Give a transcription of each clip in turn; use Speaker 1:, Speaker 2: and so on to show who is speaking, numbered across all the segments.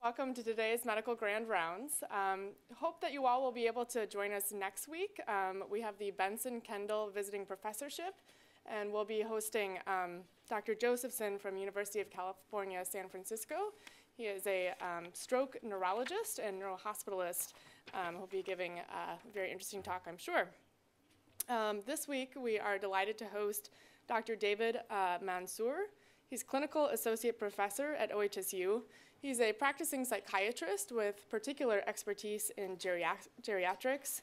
Speaker 1: Welcome to today's Medical Grand Rounds. Hope that you all will be able to join us next week. We have the Benson Kendall Visiting Professorship, and we'll be hosting Dr. Josephson from University of California, San Francisco. He is a stroke neurologist and neurohospitalist. He'll be giving a very interesting talk, I'm sure. This week, we are delighted to host Dr. David Mansour. He's clinical associate professor at OHSU. He's a practicing psychiatrist with particular expertise in geriatrics.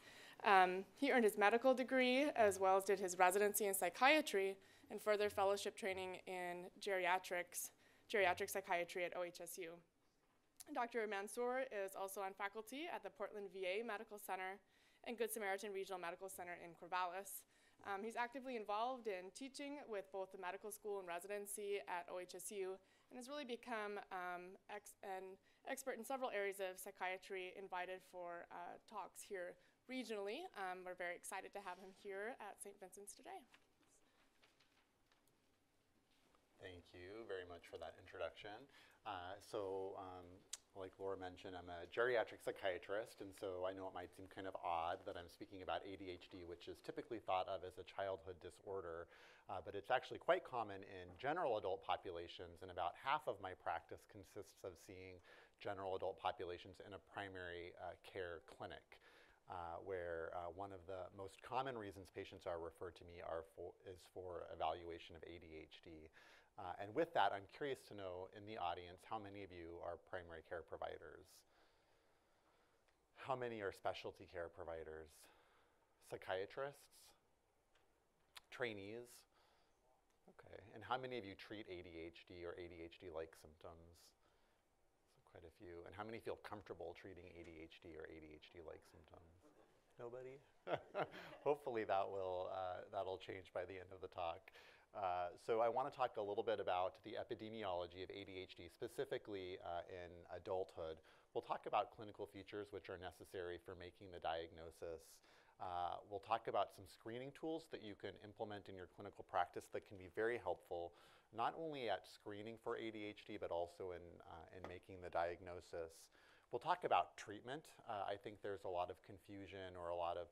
Speaker 1: He earned his medical degree as well as did his residency in psychiatry and further fellowship training in geriatric psychiatry at OHSU. Dr. Mansour is also on faculty at the Portland VA Medical Center and Good Samaritan Regional Medical Center in Corvallis. He's actively involved in teaching with both the medical school and residency at OHSU and has really become an expert in several areas of psychiatry, invited for talks here regionally. We're very excited to have him here at St. Vincent's today.
Speaker 2: Thank you very much for that introduction. Like Laura mentioned, I'm a geriatric psychiatrist, and so I know it might seem kind of odd that I'm speaking about ADHD, which is typically thought of as a childhood disorder, but it's actually quite common in general adult populations, and about half of my practice consists of seeing general adult populations in a primary care clinic, where one of the most common reasons patients are referred to me is for evaluation of ADHD. And with that, I'm curious to know in the audience, how many of you are primary care providers? How many are specialty care providers? Psychiatrists? Trainees? Okay, and how many of you treat ADHD or ADHD-like symptoms? So quite a few. And how many feel comfortable treating ADHD or ADHD-like symptoms? Nobody? Hopefully that'll change by the end of the talk. So I want to talk a little bit about the epidemiology of ADHD, specifically in adulthood. We'll talk about clinical features which are necessary for making the diagnosis. We'll talk about some screening tools that you can implement in your clinical practice that can be very helpful, not only at screening for ADHD, but also in making the diagnosis. We'll talk about treatment. I think there's a lot of confusion or a lot of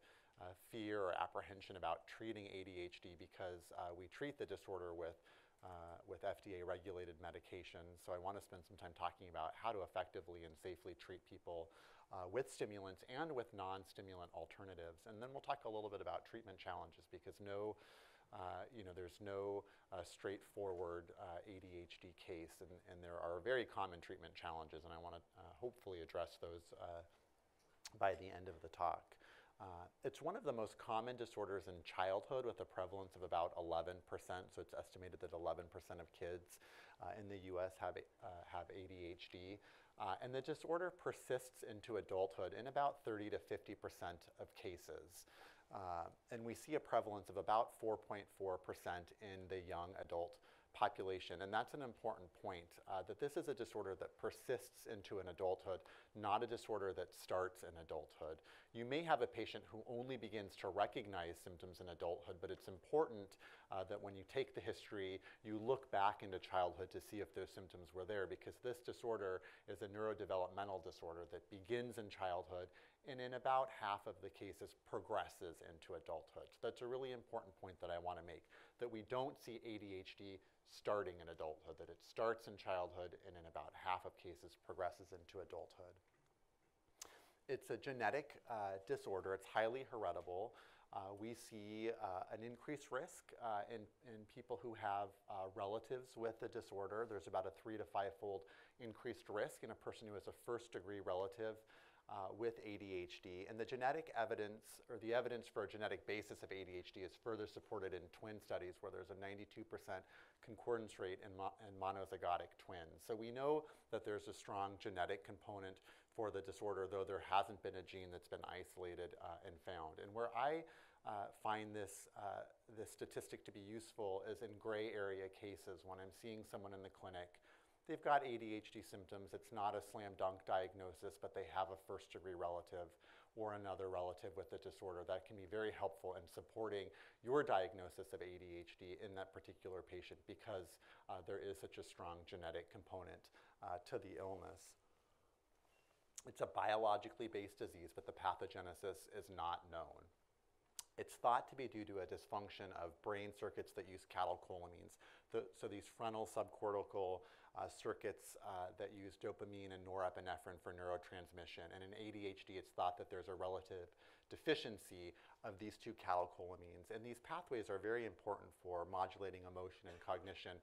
Speaker 2: fear or apprehension about treating ADHD because we treat the disorder with FDA-regulated medications. So I want to spend some time talking about how to effectively and safely treat people with stimulants and with non-stimulant alternatives. And then we'll talk a little bit about treatment challenges because there's no straightforward ADHD case, and there are very common treatment challenges, and I want to hopefully address those by the end of the talk. It's one of the most common disorders in childhood with a prevalence of about 11%, so it's estimated that 11% of kids in the US have ADHD. And the disorder persists into adulthood in about 30 to 50% of cases. And we see a prevalence of about 4.4% in the young adult population. And that's an important point, that this is a disorder that persists into an adulthood, not a disorder that starts in adulthood. You may have a patient who only begins to recognize symptoms in adulthood, but it's important that when you take the history, you look back into childhood to see if those symptoms were there, because this disorder is a neurodevelopmental disorder that begins in childhood and in about half of the cases progresses into adulthood. So that's a really important point that I want to make, that we don't see ADHD starting in adulthood, that it starts in childhood and in about half of cases progresses into adulthood. It's a genetic disorder. It's highly heritable. We see an increased risk in people who have relatives with the disorder. There's about a 3 to 5-fold increased risk in a person who has a first-degree relative with ADHD. And the genetic evidence, or the evidence for a genetic basis of ADHD, is further supported in twin studies where there's a 92% concordance rate in monozygotic twins. So we know that there's a strong genetic component for the disorder, though there hasn't been a gene that's been isolated and found. And where I find this statistic to be useful is in gray area cases. When I'm seeing someone in the clinic, they've got ADHD symptoms. It's not a slam dunk diagnosis, but they have a first-degree relative or another relative with the disorder. That can be very helpful in supporting your diagnosis of ADHD in that particular patient because there is such a strong genetic component to the illness. It's a biologically based disease, but the pathogenesis is not known. It's thought to be due to a dysfunction of brain circuits that use catecholamines. So these frontal subcortical circuits that use dopamine and norepinephrine for neurotransmission. And in ADHD, it's thought that there's a relative deficiency of these two catecholamines. And these pathways are very important for modulating emotion and cognition,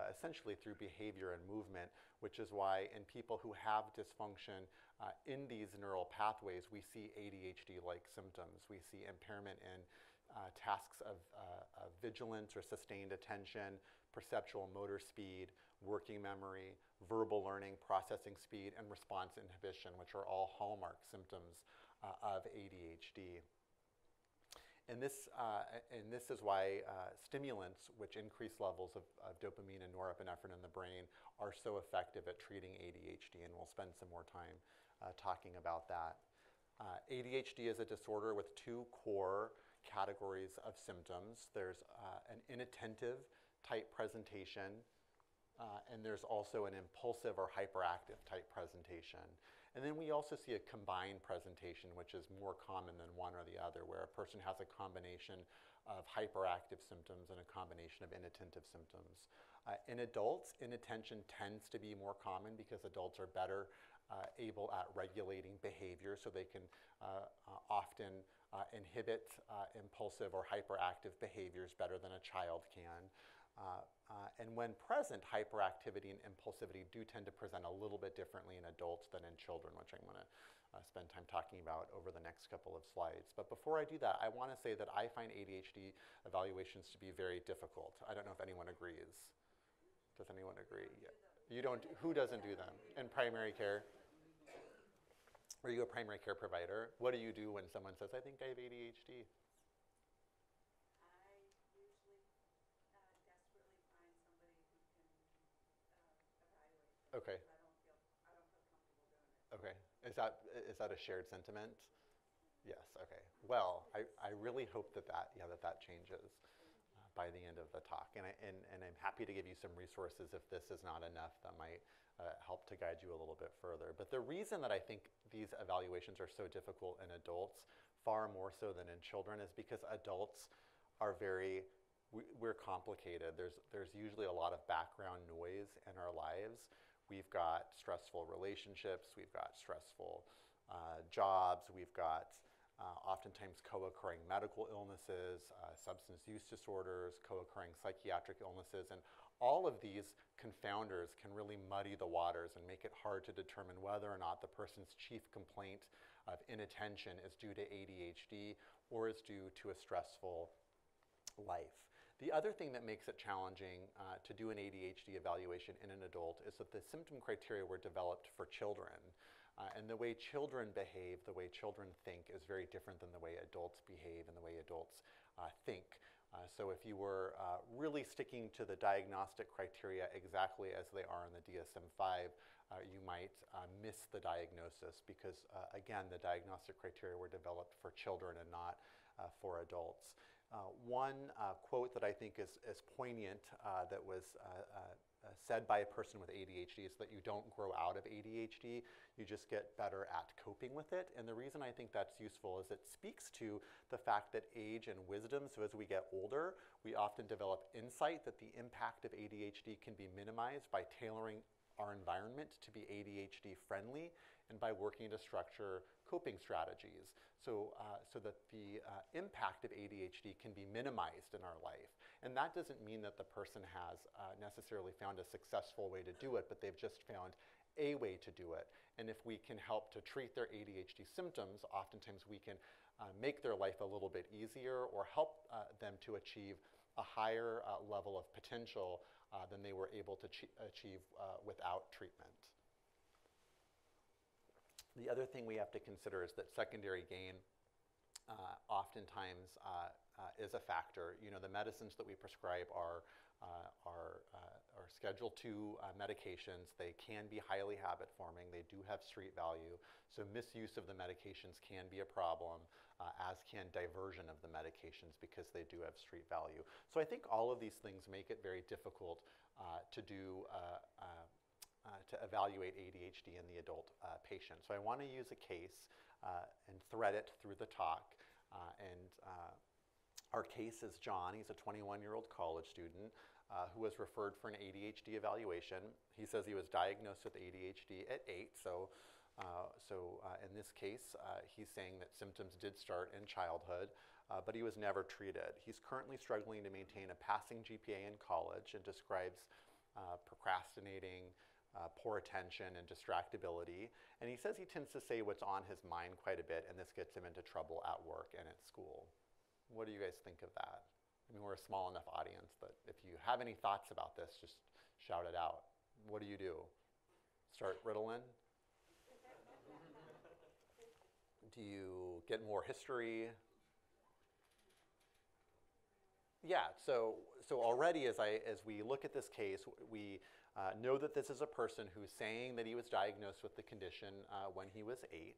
Speaker 2: essentially through behavior and movement, which is why in people who have dysfunction in these neural pathways, we see ADHD-like symptoms. We see impairment in tasks of vigilance or sustained attention, perceptual motor speed, working memory, verbal learning, processing speed, and response inhibition, which are all hallmark symptoms of ADHD. And this is why stimulants, which increase levels of dopamine and norepinephrine in the brain, are so effective at treating ADHD, and we'll spend some more time talking about that. ADHD is a disorder with two core categories of symptoms. There's an inattentive type presentation, and there's also an impulsive or hyperactive type presentation. And then we also see a combined presentation, which is more common than one or the other, where a person has a combination of hyperactive symptoms and a combination of inattentive symptoms. In adults, inattention tends to be more common because adults are better able at regulating behavior, so they can often inhibit impulsive or hyperactive behaviors better than a child can. And when present, hyperactivity and impulsivity do tend to present a little bit differently in adults than in children, which I'm going to spend time talking about over the next couple of slides. But before I do that, I want to say that I find ADHD evaluations to be very difficult. I don't know if anyone agrees. Does anyone agree? Yeah. You don't. Who doesn't do them? In primary care? Are you a primary care provider? What do you do when someone says, I think I have ADHD? Okay. I don't feel comfortable doing it. Okay. Is that a shared sentiment? Yes. Okay. Well, I really hope that changes by the end of the talk, and I'm happy to give you some resources if this is not enough that might help to guide you a little bit further. But the reason that I think these evaluations are so difficult in adults, far more so than in children, is because adults are we're complicated. There's usually a lot of background noise in our lives. We've got stressful relationships, we've got stressful jobs, we've got oftentimes co-occurring medical illnesses, substance use disorders, co-occurring psychiatric illnesses, and all of these confounders can really muddy the waters and make it hard to determine whether or not the person's chief complaint of inattention is due to ADHD or is due to a stressful life. The other thing that makes it challenging to do an ADHD evaluation in an adult is that the symptom criteria were developed for children. And the way children behave, the way children think is very different than the way adults behave and the way adults think. So if you were really sticking to the diagnostic criteria exactly as they are in the DSM-5, you might miss the diagnosis because, again, the diagnostic criteria were developed for children and not for adults. One quote that I think is poignant that was said by a person with ADHD is that you don't grow out of ADHD, you just get better at coping with it. And the reason I think that's useful is it speaks to the fact that age and wisdom, so as we get older, we often develop insight that the impact of ADHD can be minimized by tailoring our environment to be ADHD friendly and by working to structure coping strategies so that the impact of ADHD can be minimized in our life. And that doesn't mean that the person has necessarily found a successful way to do it, but they've just found a way to do it. And if we can help to treat their ADHD symptoms, oftentimes we can make their life a little bit easier or help them to achieve a higher level of potential than they were able to achieve without treatment. The other thing we have to consider is that secondary gain oftentimes is a factor. You know, the medicines that we prescribe are Schedule II medications. They can be highly habit forming. They do have street value. So misuse of the medications can be a problem, as can diversion of the medications because they do have street value. So I think all of these things make it very difficult to do to evaluate ADHD in the adult patient. So I want to use a case and thread it through the talk. Our case is John. He's a 21-year-old college student who was referred for an ADHD evaluation. He says he was diagnosed with ADHD at 8. So in this case, he's saying that symptoms did start in childhood, but he was never treated. He's currently struggling to maintain a passing GPA in college and describes procrastinating, poor attention, and distractibility. And he says he tends to say what's on his mind quite a bit, and this gets him into trouble at work and at school. What do you guys think of that? I mean, we're a small enough audience that if you have any thoughts about this, just shout it out. What do you do? Start Ritalin? Do you get more history? Yeah, so already as we look at this case, we know that this is a person who's saying that he was diagnosed with the condition when he was 8.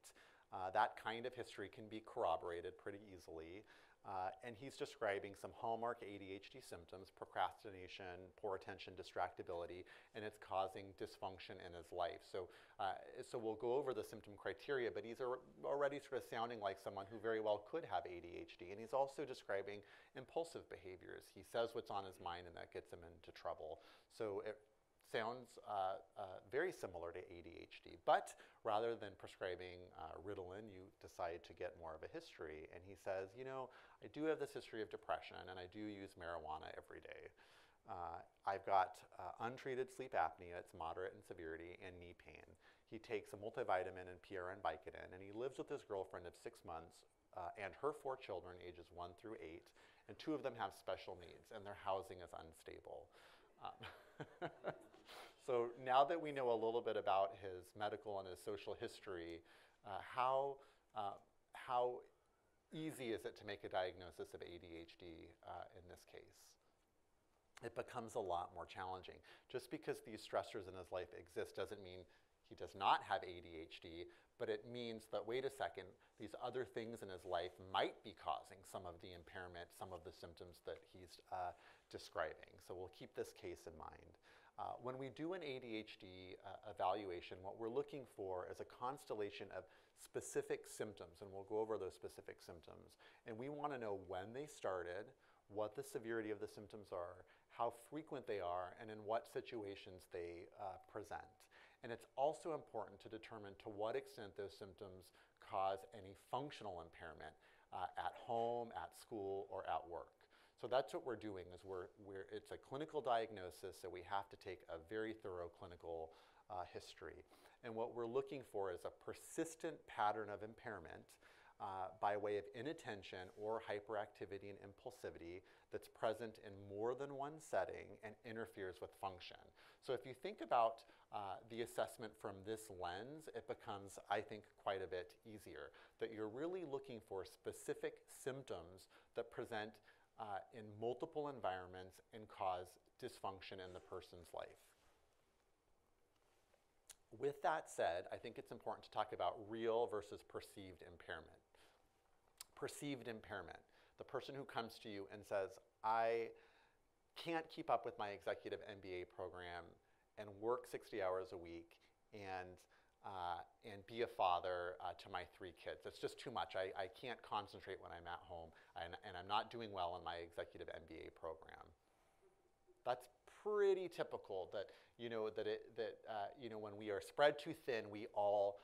Speaker 2: That kind of history can be corroborated pretty easily. And he's describing some hallmark ADHD symptoms: procrastination, poor attention, distractibility, and it's causing dysfunction in his life. So we'll go over the symptom criteria, but he's already sort of sounding like someone who very well could have ADHD. And he's also describing impulsive behaviors. He says what's on his mind, and that gets him into trouble. So it sounds very similar to ADHD, but rather than prescribing Ritalin, you decide to get more of a history. And he says, you know, I do have this history of depression, and I do use marijuana every day. I've got untreated sleep apnea. It's moderate in severity, and knee pain. He takes a multivitamin and PRN Vicodin, and he lives with his girlfriend of 6 months and her 4 children, ages 1 through 8, and 2 of them have special needs, and their housing is unstable. So now that we know a little bit about his medical and his social history, how easy is it to make a diagnosis of ADHD in this case? It becomes a lot more challenging. Just because these stressors in his life exist doesn't mean he does not have ADHD, but it means that, wait a second, these other things in his life might be causing some of the impairment, some of the symptoms that he's describing. So we'll keep this case in mind. When we do an ADHD evaluation, what we're looking for is a constellation of specific symptoms, and we'll go over those specific symptoms. And we want to know when they started, what the severity of the symptoms are, how frequent they are, and in what situations they present. And it's also important to determine to what extent those symptoms cause any functional impairment at home, at school, or at work. So that's what we're doing, is it's a clinical diagnosis, so we have to take a very thorough clinical history. And what we're looking for is a persistent pattern of impairment by way of inattention or hyperactivity and impulsivity that's present in more than one setting and interferes with function. So if you think about the assessment from this lens, it becomes, I think, quite a bit easier. That you're really looking for specific symptoms that present in multiple environments and cause dysfunction in the person's life. With that said, I think it's important to talk about real versus perceived impairment. Perceived impairment. The person who comes to you and says, I can't keep up with my executive MBA program and work 60 hours a week and be a father to my 3 kids. It's just too much. I can't concentrate when I'm at home, and I'm not doing well in my executive MBA program. That's pretty typical that, when we are spread too thin, we all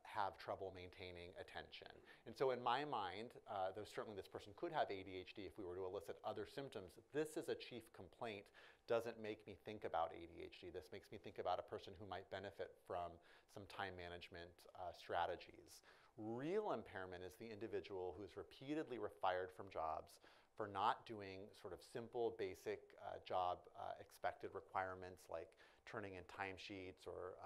Speaker 2: have trouble maintaining attention. And so in my mind, though certainly this person could have ADHD if we were to elicit other symptoms, this is a chief complaint doesn't make me think about ADHD. This makes me think about a person who might benefit from some time management strategies. Real impairment is the individual who's repeatedly fired from jobs for not doing sort of simple, basic job expected requirements like turning in timesheets or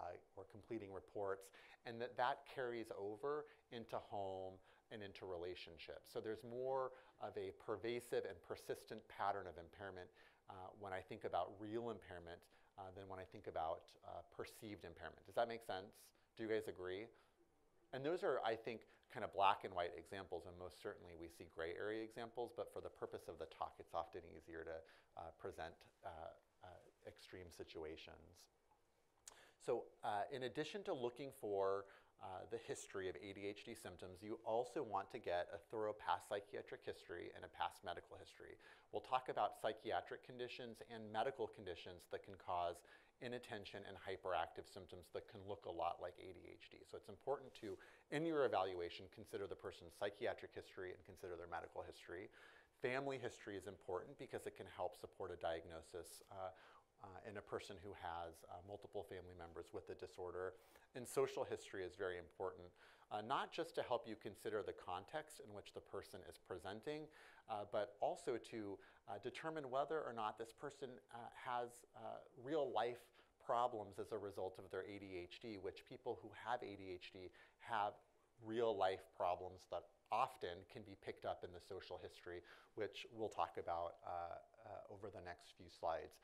Speaker 2: completing reports, and that carries over into home and into relationships. So there's more of a pervasive and persistent pattern of impairment when I think about real impairment than when I think about perceived impairment. Does that make sense? Do you guys agree? And those are, I think, kind of black and white examples, and most certainly we see gray area examples, but for the purpose of the talk, it's often easier to present extreme situations. So in addition to looking for the history of ADHD symptoms, you also want to get a thorough past psychiatric history and a past medical history. We'll talk about psychiatric conditions and medical conditions that can cause inattention and hyperactive symptoms that can look a lot like ADHD. So it's important to, in your evaluation, consider the person's psychiatric history and consider their medical history. Family history is important because it can help support a diagnosis in a person who has multiple family members with the disorder. And social history is very important, not just to help you consider the context in which the person is presenting, but also to determine whether or not this person has real life problems as a result of their ADHD, which people who have ADHD have real life problems that often can be picked up in the social history, which we'll talk about over the next few slides.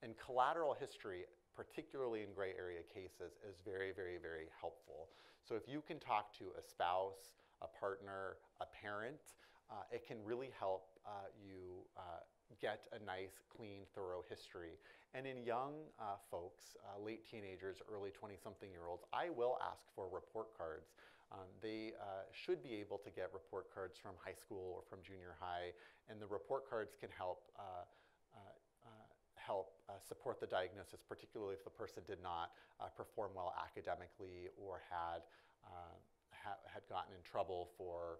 Speaker 2: And collateral history, particularly in gray area cases, is very, very, very helpful. So if you can talk to a spouse, a partner, a parent, it can really help you get a nice, clean, thorough history. And in young folks, late teenagers, early 20-something-year-olds, I will ask for report cards. They should be able to get report cards from high school or from junior high, and the report cards can help support the diagnosis, particularly if the person did not perform well academically or had gotten in trouble for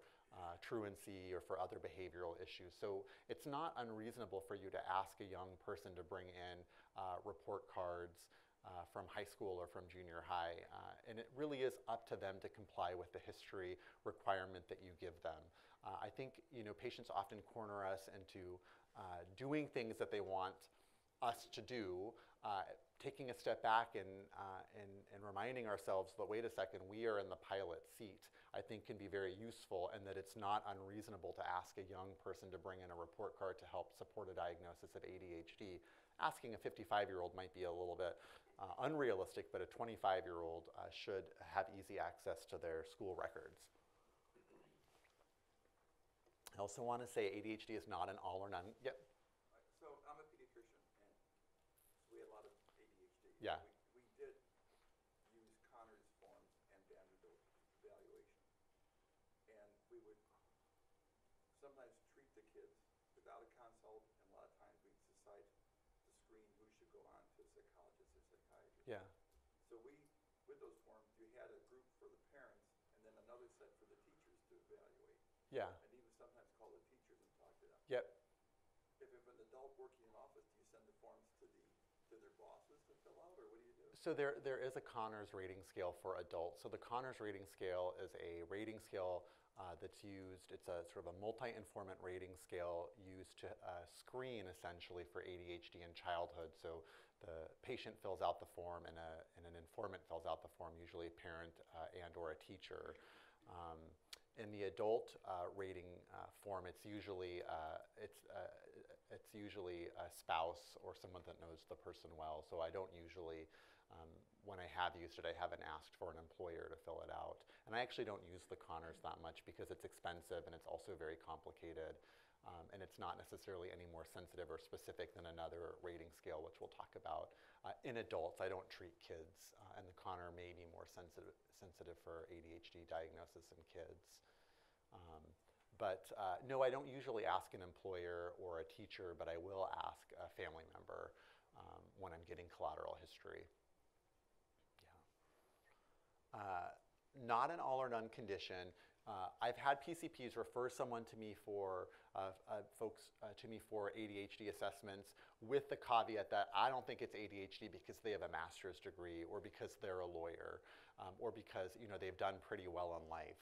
Speaker 2: truancy or for other behavioral issues. So it's not unreasonable for you to ask a young person to bring in report cards from high school or from junior high, and it really is up to them to comply with the history requirement that you give them. I think patients often corner us into doing things that they want us to do, taking a step back and reminding ourselves that, wait a second, we are in the pilot seat, I think can be very useful, and that it's not unreasonable to ask a young person to bring in a report card to help support a diagnosis of ADHD. Asking a 55-year-old might be a little bit unrealistic, but a 25-year-old should have easy access to their school records. I also want to say ADHD is not an all or none. Yep.
Speaker 3: So I'm a pediatrician, and we had a lot of ADHD.
Speaker 2: Yeah.
Speaker 3: We did use Connor's forms and Vanderbilt evaluation, and we would sometimes treat the kids without a consult, and a lot of times we'd decide to screen who should go on to a psychologist or psychiatrist.
Speaker 2: Yeah.
Speaker 3: So with those forms, you had a group for the parents, and then another set for the teachers to evaluate.
Speaker 2: Yeah.
Speaker 3: And even sometimes call the teachers and talk to them.
Speaker 2: Yep.
Speaker 3: If an adult working in office, do you send the forms to their bosses to fill out, or what do you do?
Speaker 2: So there is a Conners rating scale for adults. So the Conners rating scale is a rating scale that's used. It's a sort of a multi-informant rating scale used to screen essentially for ADHD in childhood. So the patient fills out the form, and an informant fills out the form, usually a parent and or a teacher. In the adult rating form, it's usually a spouse or someone that knows the person well. So I don't usually, when I have used it, I haven't asked for an employer to fill it out. And I actually don't use the Conners that much because it's expensive and it's also very complicated. And it's not necessarily any more sensitive or specific than another rating scale, which we'll talk about. In adults, I don't treat kids, and the Connor may be more sensitive for ADHD diagnosis in kids. No, I don't usually ask an employer or a teacher, but I will ask a family member when I'm getting collateral history. Yeah. Not an all or none condition. I've had PCPs refer someone to me for ADHD assessments with the caveat that I don't think it's ADHD because they have a master's degree, or because they're a lawyer, or because they've done pretty well in life.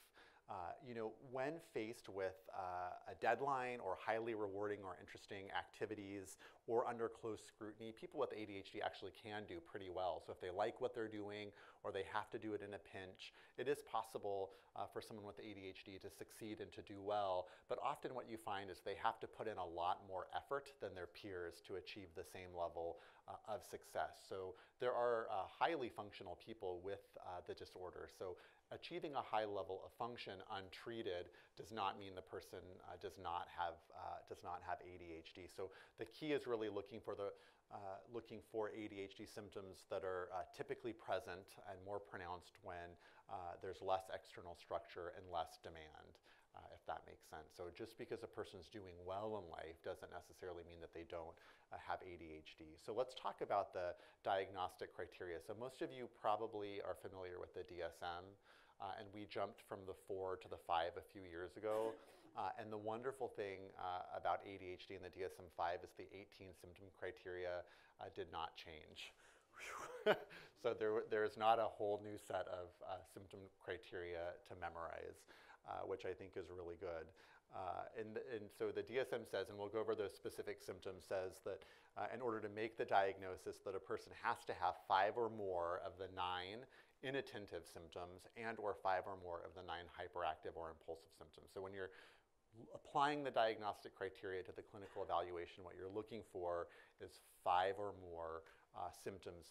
Speaker 2: When faced with a deadline or highly rewarding or interesting activities or under close scrutiny, people with ADHD actually can do pretty well. So if they like what they're doing or they have to do it in a pinch, it is possible for someone with ADHD to succeed and to do well. But often what you find is they have to put in a lot more effort than their peers to achieve the same level of success. So there are highly functional people with the disorder. So achieving a high level of function untreated does not mean the person does not have ADHD. So the key is really looking for ADHD symptoms that are typically present and more pronounced when there's less external structure and less demand, if that makes sense. So just because a person's doing well in life doesn't necessarily mean that they don't have ADHD. So let's talk about the diagnostic criteria. So most of you probably are familiar with the DSM, and we jumped from the 4 to the 5 a few years ago. And the wonderful thing about ADHD and the DSM-5 is the 18 symptom criteria did not change. So there is not a whole new set of symptom criteria to memorize, which I think is really good. And so the DSM says, and we'll go over those specific symptoms, says that in order to make the diagnosis that a person has to have 5 or more of the 9 inattentive symptoms and or 5 or more of the 9 hyperactive or impulsive symptoms. So when you're applying the diagnostic criteria to the clinical evaluation, what you're looking for is 5 or more symptoms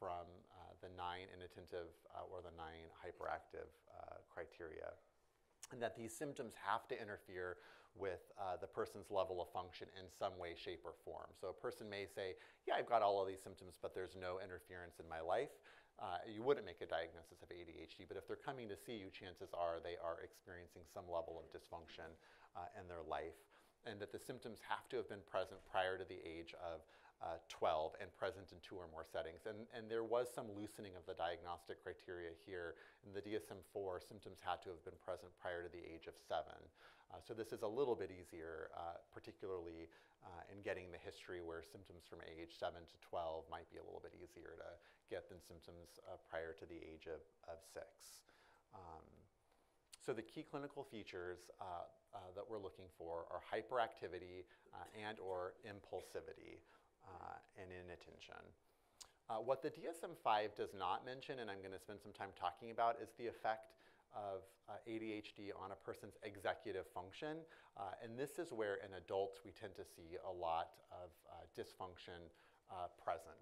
Speaker 2: from the 9 inattentive or the 9 hyperactive criteria. And that these symptoms have to interfere with the person's level of function in some way, shape, or form. So a person may say, yeah, I've got all of these symptoms, but there's no interference in my life. You wouldn't make a diagnosis of ADHD, but if they're coming to see you, chances are they are experiencing some level of dysfunction in their life, and that the symptoms have to have been present prior to the age of 12 and present in 2 or more settings. And there was some loosening of the diagnostic criteria here. In the DSM-4, symptoms had to have been present prior to the age of 7. So this is a little bit easier, particularly in getting the history, where symptoms from age 7 to 12 might be a little bit easier to get than symptoms prior to the age of 6. So the key clinical features that we're looking for are hyperactivity and or impulsivity and inattention. What the DSM-5 does not mention, and I'm going to spend some time talking about, is the effect of ADHD on a person's executive function. And this is where in adults we tend to see a lot of dysfunction present.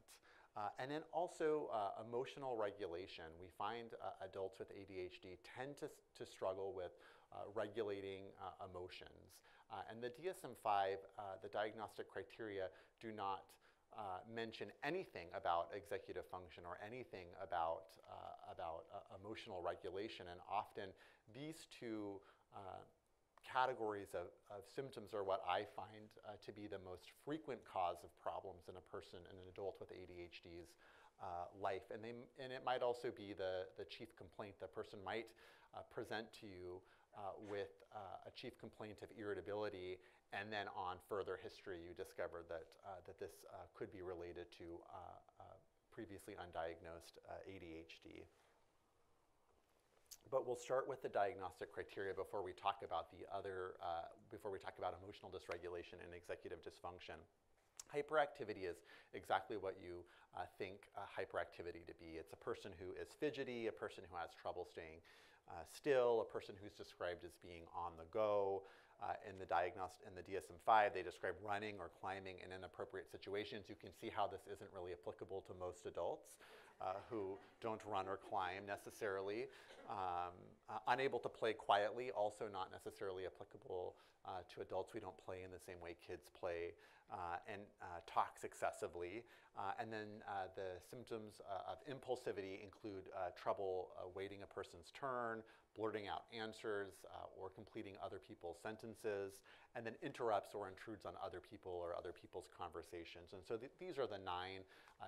Speaker 2: And then also emotional regulation. We find adults with ADHD tend to struggle with regulating emotions. And the DSM-5, the diagnostic criteria, do not mention anything about executive function or anything about emotional regulation. And often these two categories of symptoms are what I find to be the most frequent cause of problems in a person, in an adult with ADHD's life. And it might also be the chief complaint. The person might present to you with a chief complaint of irritability, and then on further history you discover that this could be related to previously undiagnosed ADHD. But we'll start with the diagnostic criteria before we talk about emotional dysregulation and executive dysfunction. Hyperactivity is exactly what you think hyperactivity to be. It's a person who is fidgety, a person who has trouble staying still, a person who's described as being on the go. In the DSM-5, they describe running or climbing in inappropriate situations. You can see how this isn't really applicable to most adults who don't run or climb necessarily. Unable to play quietly, also not necessarily applicable to adults. We don't play in the same way kids play, and talks excessively. And then the symptoms of impulsivity include trouble waiting a person's turn, blurting out answers, or completing other people's sentences, and then interrupts or intrudes on other people or other people's conversations. And so these are the 9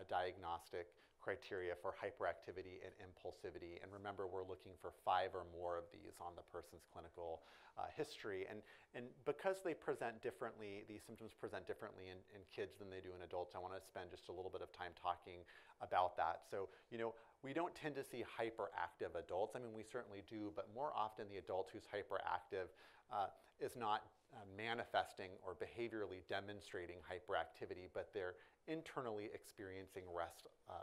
Speaker 2: diagnostic criteria for hyperactivity and impulsivity. And remember, we're looking for 5 or more of these on the person's clinical history. And because they present differently, these symptoms present differently in kids than they do in adults, I want to spend just a little bit of time talking about that. So, we don't tend to see hyperactive adults. I mean, we certainly do, but more often the adult who's hyperactive is not manifesting or behaviorally demonstrating hyperactivity, but they're internally experiencing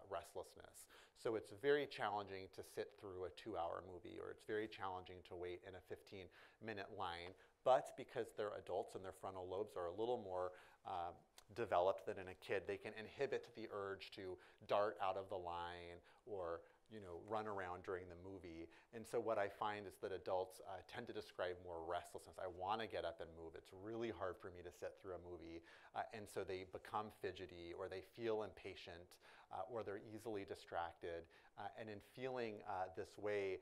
Speaker 2: restlessness. So it's very challenging to sit through a 2-hour movie, or it's very challenging to wait in a 15-minute line. But because they're adults and their frontal lobes are a little more developed than in a kid. They can inhibit the urge to dart out of the line or run around during the movie. And so what I find is that adults tend to describe more restlessness. I want to get up and move. It's really hard for me to sit through a movie. And so they become fidgety, or they feel impatient, or they're easily distracted. And in feeling this way,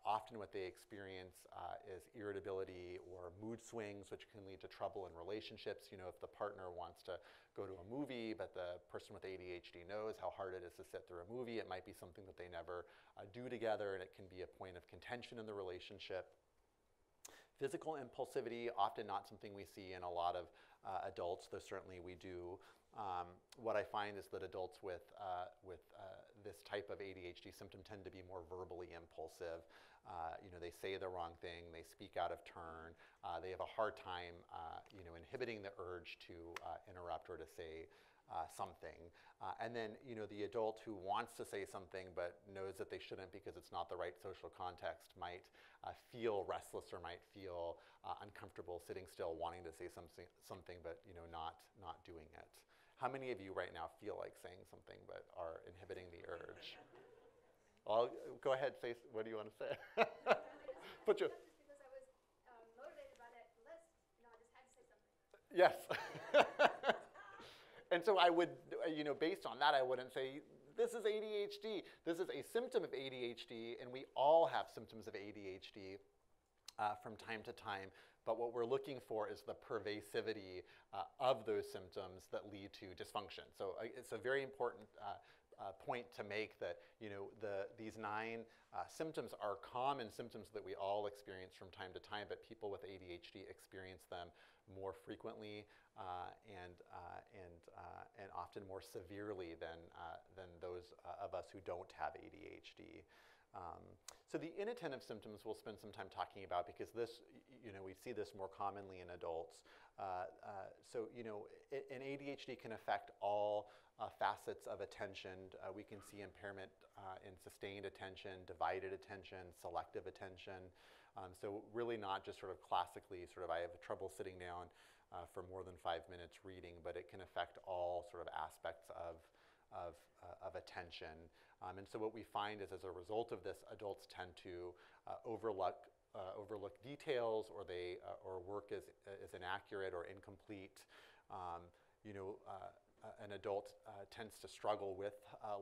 Speaker 2: often what they experience is irritability or mood swings, which can lead to trouble in relationships. If the partner wants to go to a movie, but the person with ADHD knows how hard it is to sit through a movie, it might be something that they never do together, and it can be a point of contention in the relationship. Physical impulsivity, often not something we see in a lot of adults, though certainly we do. What I find is that adults with this type of ADHD symptom tend to be more verbally impulsive. They say the wrong thing, they speak out of turn, they have a hard time inhibiting the urge to interrupt or to say something. And then, the adult who wants to say something but knows that they shouldn't because it's not the right social context might feel restless or might feel uncomfortable sitting still, wanting to say something but not doing it. How many of you right now feel like saying something but are inhibiting the urge? Well, go ahead, say, what do you want to say? Put your...
Speaker 4: Because I was motivated by that list, I just had to say something.
Speaker 2: Yes. And so I would, based on that, I wouldn't say, this is ADHD. This is a symptom of ADHD, and we all have symptoms of ADHD from time to time. But what we're looking for is the pervasivity of those symptoms that lead to dysfunction. So it's a very important point to make that these 9 symptoms are common symptoms that we all experience from time to time, but people with ADHD experience them more frequently and often more severely than those of us who don't have ADHD. So the inattentive symptoms we'll spend some time talking about, because this, we see this more commonly in adults. An ADHD can affect all facets of attention. We can see impairment in sustained attention, divided attention, selective attention. So really not just sort of classically I have trouble sitting down for more than 5 minutes reading, but it can affect all sort of aspects of attention. And so what we find is, as a result of this, adults tend to overlook details, or work is inaccurate or incomplete. An adult tends to struggle with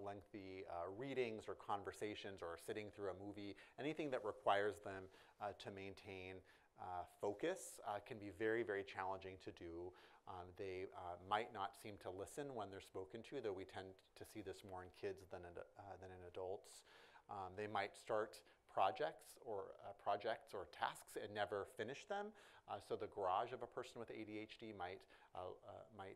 Speaker 2: lengthy readings or conversations or sitting through a movie. Anything that requires them to maintain focus can be very, very challenging to do. They might not seem to listen when they're spoken to, though we tend to see this more in kids than in adults. They might start projects or tasks and never finish them. So the garage of a person with ADHD might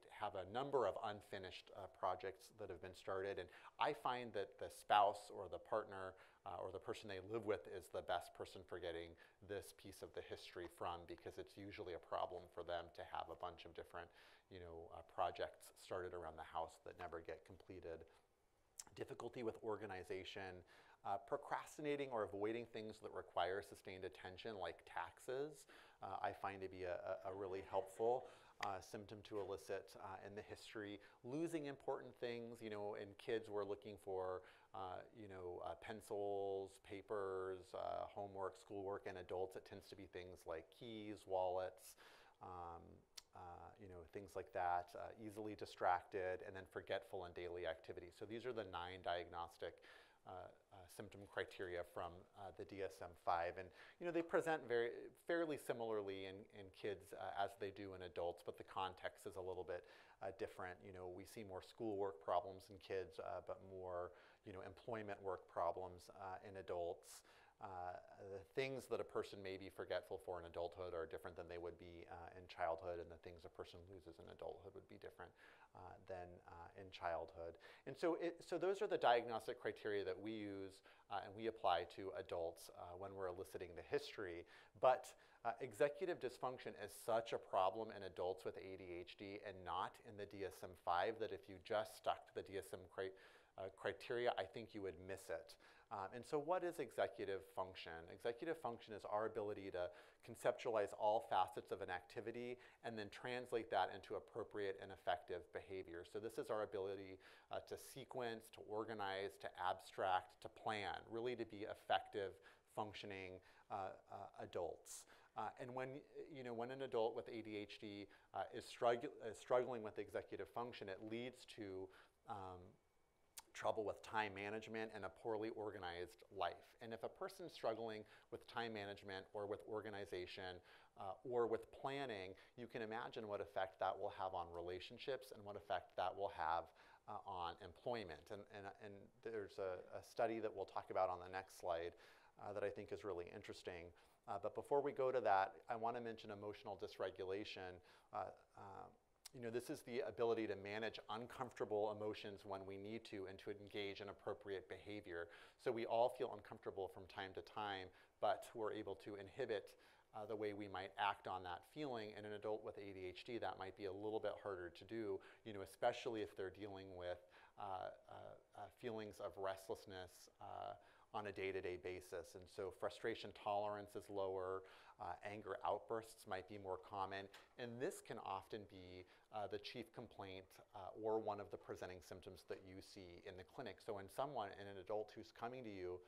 Speaker 2: have a number of unfinished projects that have been started. And I find that the spouse or the partner or the person they live with is the best person for getting this piece of the history from, because it's usually a problem for them to have a bunch of different projects started around the house that never get completed. Difficulty with organization. Procrastinating or avoiding things that require sustained attention, like taxes, I find to be a really helpful symptom to elicit in the history. Losing important things, in kids we're looking for pencils, papers, homework, schoolwork. In adults it tends to be things like keys, wallets, things like that. Easily distracted, and then forgetful in daily activities. So these are the 9 diagnostic symptom criteria from the DSM-5, and they present fairly similarly in kids as they do in adults, but the context is a little bit different. We see more schoolwork problems in kids, but more employment work problems in adults. The things that a person may be forgetful for in adulthood are different than they would be in childhood, and the things a person loses in adulthood would be different than in childhood. And so those are the diagnostic criteria that we use and we apply to adults when we're eliciting the history. But executive dysfunction is such a problem in adults with ADHD and not in the DSM-5 that if you just stuck to the DSM criteria, I think you would miss it. And so what is executive function? Executive function is our ability to conceptualize all facets of an activity and then translate that into appropriate and effective behavior. So this is our ability to sequence, to organize, to abstract, to plan, really to be effective, functioning adults. And when an adult with ADHD is struggling with executive function, it leads to trouble with time management and a poorly organized life. And if a person's struggling with time management or with organization or with planning, you can imagine what effect that will have on relationships and what effect that will have on employment. And there's a study that we'll talk about on the next slide that I think is really interesting. But before we go to that, I want to mention emotional dysregulation. This is the ability to manage uncomfortable emotions when we need to and to engage in appropriate behavior. So we all feel uncomfortable from time to time, but we're able to inhibit the way we might act on that feeling. In an adult with ADHD, that might be a little bit harder to do, especially if they're dealing with feelings of restlessness on a day-to-day basis. And so frustration tolerance is lower, anger outbursts might be more common, and this can often be the chief complaint or one of the presenting symptoms that you see in the clinic. So in an adult who's coming to you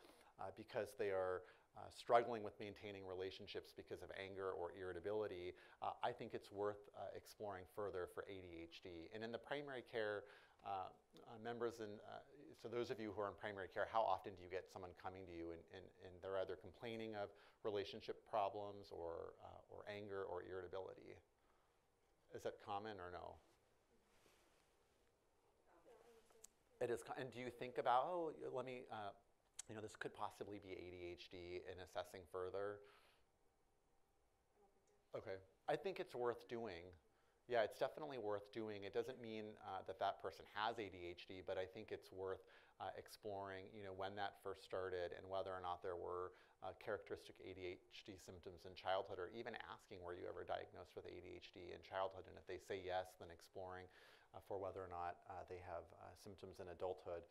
Speaker 2: because they are struggling with maintaining relationships because of anger or irritability, I think it's worth exploring further for ADHD. And in the primary care members, so those of you who are in primary care, how often do you get someone coming to you and they're either complaining of relationship problems or anger or irritability? Is that common or no? It is. And do you think about, let me, this could possibly be ADHD in assessing further? Okay. I think it's worth doing. Yeah, it's definitely worth doing. It doesn't mean that person has ADHD, but I think it's worth exploring, when that first started and whether or not there were characteristic ADHD symptoms in childhood, or even asking, were you ever diagnosed with ADHD in childhood? And if they say yes, then exploring for whether or not they have symptoms in adulthood.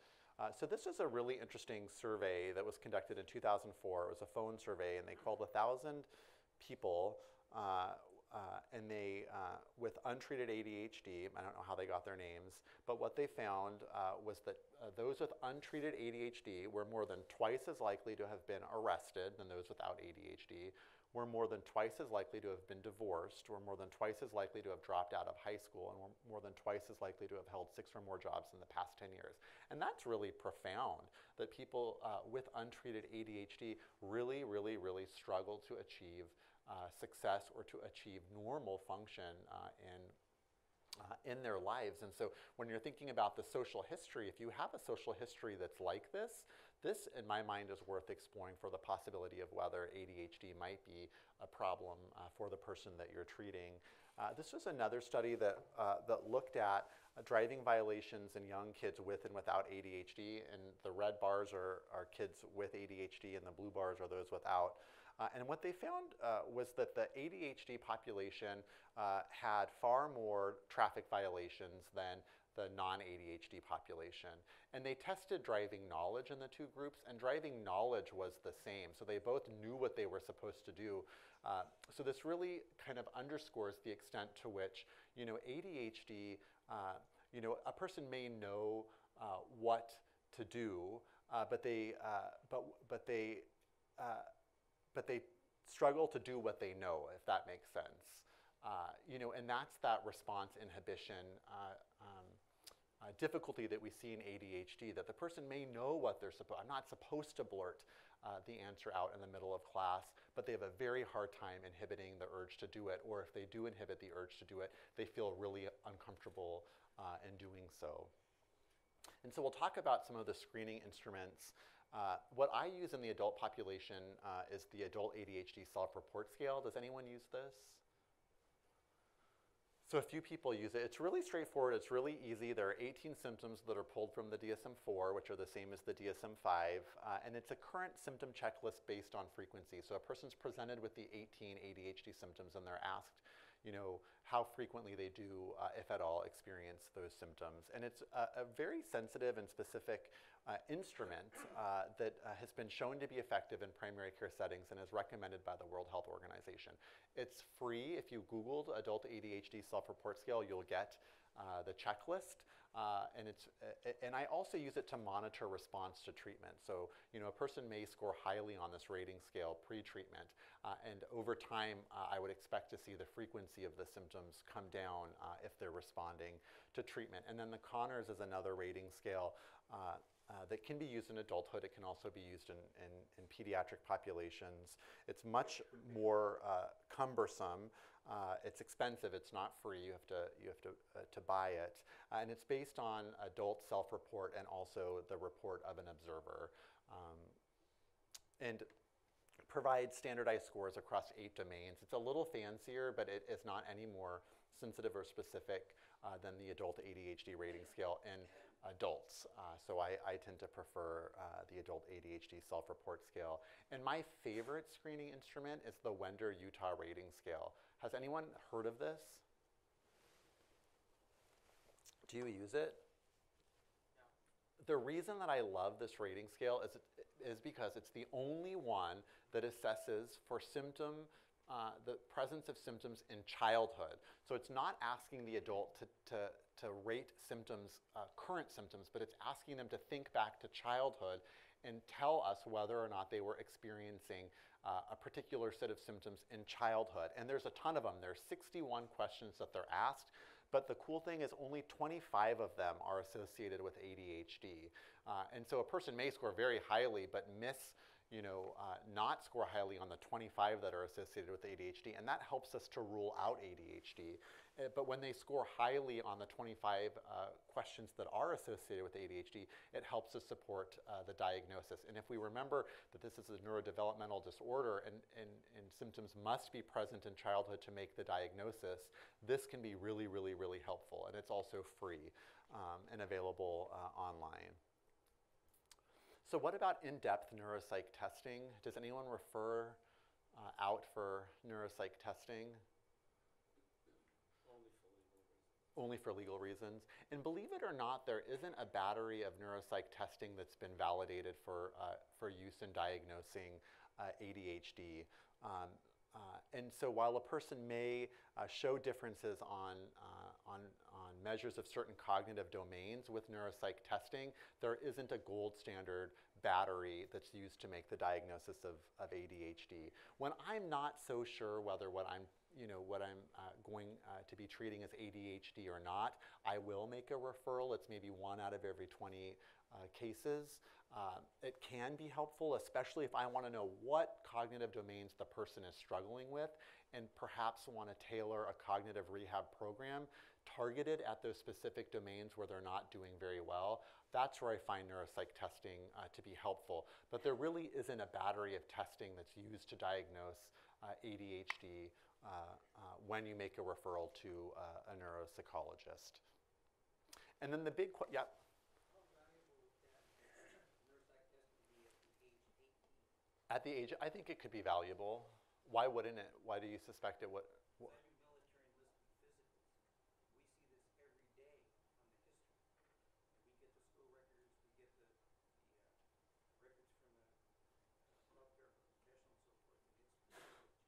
Speaker 2: So this is a really interesting survey that was conducted in 2004. It was a phone survey, and they called 1,000 people and they, with untreated ADHD, I don't know how they got their names, but what they found was that those with untreated ADHD were more than twice as likely to have been arrested than those without ADHD, were more than twice as likely to have been divorced, were more than twice as likely to have dropped out of high school, and were more than twice as likely to have held 6 or more jobs in the past 10 years. And that's really profound, that people with untreated ADHD really, really, really struggle to achieve success or to achieve normal function in their lives. And so when you're thinking about the social history, if you have a social history that's like this in my mind is worth exploring for the possibility of whether ADHD might be a problem for the person that you're treating. This was another study that looked at driving violations in young kids with and without ADHD, and the red bars are kids with ADHD and the blue bars are those without. And what they found was that the ADHD population had far more traffic violations than the non-ADHD population. And they tested driving knowledge in the two groups, and driving knowledge was the same. So they both knew what they were supposed to do. So this really kind of underscores the extent to which, ADHD, a person may know what to do, but they struggle to do what they know, if that makes sense. And that's that response inhibition difficulty that we see in ADHD, that the person may know what I'm not supposed to blurt the answer out in the middle of class, but they have a very hard time inhibiting the urge to do it, or if they do inhibit the urge to do it, they feel really uncomfortable in doing so. And so we'll talk about some of the screening instruments. What I use in the adult population is the Adult ADHD Self-Report Scale. Does anyone use this? So a few people use it. It's really straightforward. It's really easy. There are 18 symptoms that are pulled from the DSM-4, which are the same as the DSM-5, and it's a current symptom checklist based on frequency. So a person's presented with the 18 ADHD symptoms, and they're asked, how frequently they do, if at all, experience those symptoms. And it's a very sensitive and specific instrument that has been shown to be effective in primary care settings and is recommended by the World Health Organization. It's free. If you Googled adult ADHD self-report scale, you'll get the checklist. And I also use it to monitor response to treatment. So, a person may score highly on this rating scale pre-treatment, and over time, I would expect to see the frequency of the symptoms come down if they're responding to treatment. And then the Conners is another rating scale that can be used in adulthood. It can also be used in pediatric populations. It's much more cumbersome. It's expensive. It's not free. You have to buy it, and it's based on adult self-report and also the report of an observer, and provides standardized scores across 8 domains. It's a little fancier, but it is not any more sensitive or specific than the adult ADHD rating scale in adults. So I tend to prefer the adult ADHD self-report scale. And my favorite screening instrument is the Wender Utah rating scale. Has anyone heard of this? Do you use it? No. The reason that I love this rating scale is because it's the only one that assesses for the presence of symptoms in childhood. So it's not asking the adult to rate symptoms, current symptoms, but it's asking them to think back to childhood and tell us whether or not they were experiencing a particular set of symptoms in childhood. And there's a ton of them. There's 61 questions that they're asked, but the cool thing is only 25 of them are associated with ADHD. And so a person may score very highly, but not score highly on the 25 that are associated with ADHD, and that helps us to rule out ADHD. But when they score highly on the 25 questions that are associated with ADHD, it helps us support the diagnosis. And if we remember that this is a neurodevelopmental disorder and symptoms must be present in childhood to make the diagnosis, this can be really, really, really helpful. And it's also free and available online. So what about in-depth neuropsych testing? Does anyone refer out for neuropsych testing? Only for legal reasons. And believe it or not, there isn't a battery of neuropsych testing that's been validated for use in diagnosing ADHD. And so while a person may show differences on measures of certain cognitive domains with neuropsych testing, there isn't a gold standard battery that's used to make the diagnosis of ADHD. When I'm not so sure whether what I'm going to be treating as ADHD or not, I will make a referral. It's maybe 1 out of every 20 cases. It can be helpful, especially if I want to know what cognitive domains the person is struggling with and perhaps want to tailor a cognitive rehab program targeted at those specific domains where they're not doing very well. That's where I find neuropsych testing to be helpful. But there really isn't a battery of testing that's used to diagnose ADHD when you make a referral to a neuropsychologist. And then the big question, yeah?
Speaker 3: How valuable would that neuropsych testing be at the age 18?
Speaker 2: At the age, I think it could be valuable. Why wouldn't it? Why do you suspect it would?
Speaker 3: I do military enlistment physicals. We see this every day on the history. And we get the school records, we get the records from the healthcare professional and so forth. And it's really challenging.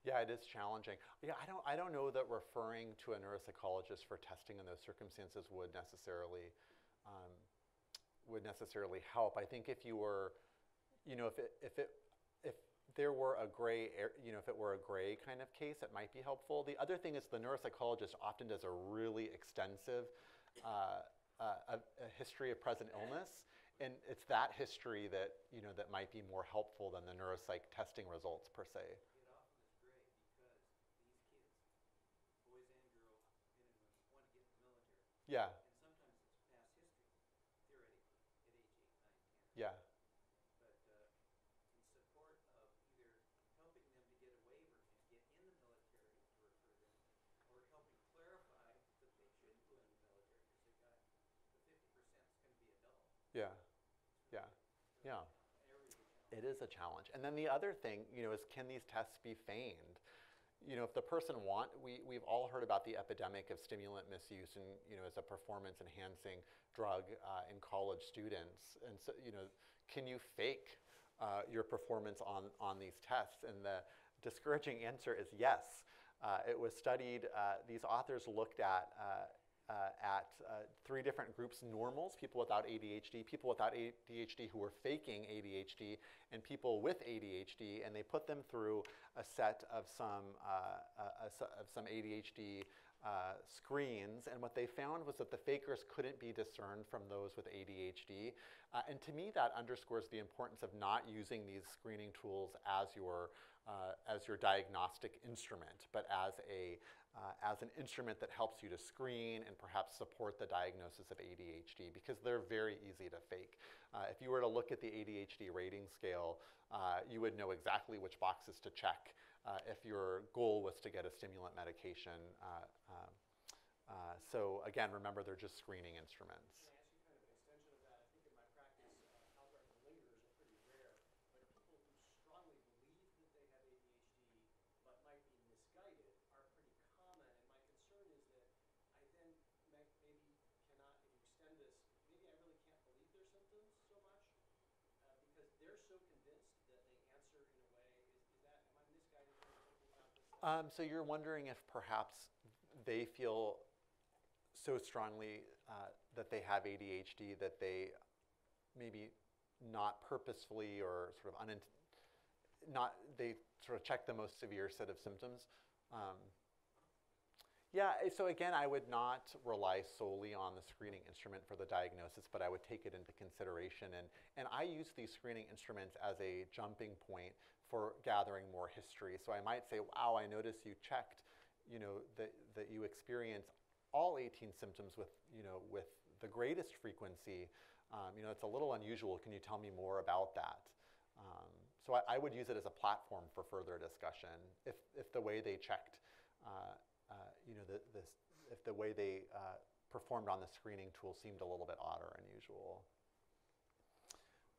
Speaker 2: Yeah, it is challenging. Yeah, I don't know that referring to a neuropsychologist for testing in those circumstances would necessarily help. I think if you were, if there were a gray, if it were a gray kind of case, it might be helpful. The other thing is the neuropsychologist often does a really extensive a history of present illness, and it's that history that that might be more helpful than the neuropsych testing results per se.
Speaker 3: It often is great because these kids, boys and girls, men and women, want to get in the military.
Speaker 2: Yeah.
Speaker 3: And sometimes it's past history, theoretically, at age 8, 9, 10.
Speaker 2: Yeah.
Speaker 3: But in support of either helping them to get a waiver and get in the military to refer them, or helping clarify that they shouldn't go in the military because they got the 50% is going to be adult.
Speaker 2: Yeah. Yeah. Yeah. It is a challenge. And then the other thing, is can these tests be feigned? if the person we've all heard about the epidemic of stimulant misuse and, as a performance enhancing drug in college students. And so, can you fake your performance on these tests? And the discouraging answer is yes. It was studied, these authors looked at 3 different groups: normals, people without ADHD, people without ADHD who were faking ADHD, and people with ADHD, and they put them through a set of some ADHD screens, and what they found was that the fakers couldn't be discerned from those with ADHD. And to me, that underscores the importance of not using these screening tools as your diagnostic instrument, but as an instrument that helps you to screen and perhaps support the diagnosis of ADHD, because they're very easy to fake. If you were to look at the ADHD rating scale, you would know exactly which boxes to check if your goal was to get a stimulant medication. So again, remember, they're just screening instruments.
Speaker 5: Can I ask you kind of an extension of that? I think in my practice, algorithm lingers are pretty rare, but people who strongly believe that they have ADHD but might be misguided are pretty common. And my concern is that I then maybe cannot, if you extend this, maybe I really can't believe their symptoms so much because they're so convinced that they answer in a way. Am I misguided when I'm thinking about this?
Speaker 2: So you're wondering if perhaps they feel so strongly that they have ADHD that they maybe not purposefully or sort of they sort of check the most severe set of symptoms. Yeah, so again, I would not rely solely on the screening instrument for the diagnosis, but I would take it into consideration. And I use these screening instruments as a jumping point for gathering more history. So I might say, wow, I noticed you checked, that you experience all 18 symptoms with the greatest frequency. It's a little unusual. Can you tell me more about that? So I would use it as a platform for further discussion. If the way they checked, if the way they performed on the screening tool seemed a little bit odd or unusual.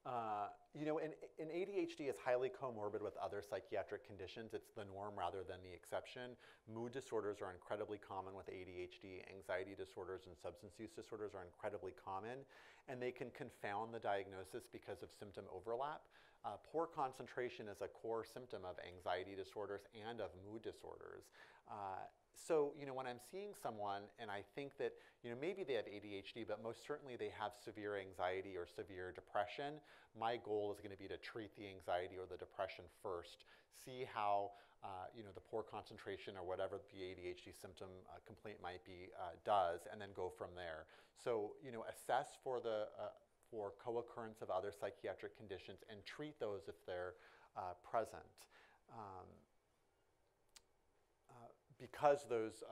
Speaker 2: And ADHD is highly comorbid with other psychiatric conditions. It's the norm rather than the exception. Mood disorders are incredibly common with ADHD. Anxiety disorders and substance use disorders are incredibly common, and they can confound the diagnosis because of symptom overlap. Poor concentration is a core symptom of anxiety disorders and of mood disorders. So, when I'm seeing someone and I think that, maybe they have ADHD, but most certainly they have severe anxiety or severe depression, my goal is going to be to treat the anxiety or the depression first, see how, the poor concentration or whatever the ADHD symptom complaint might be does, and then go from there. So, assess for for co-occurrence of other psychiatric conditions and treat those if they're present. Because those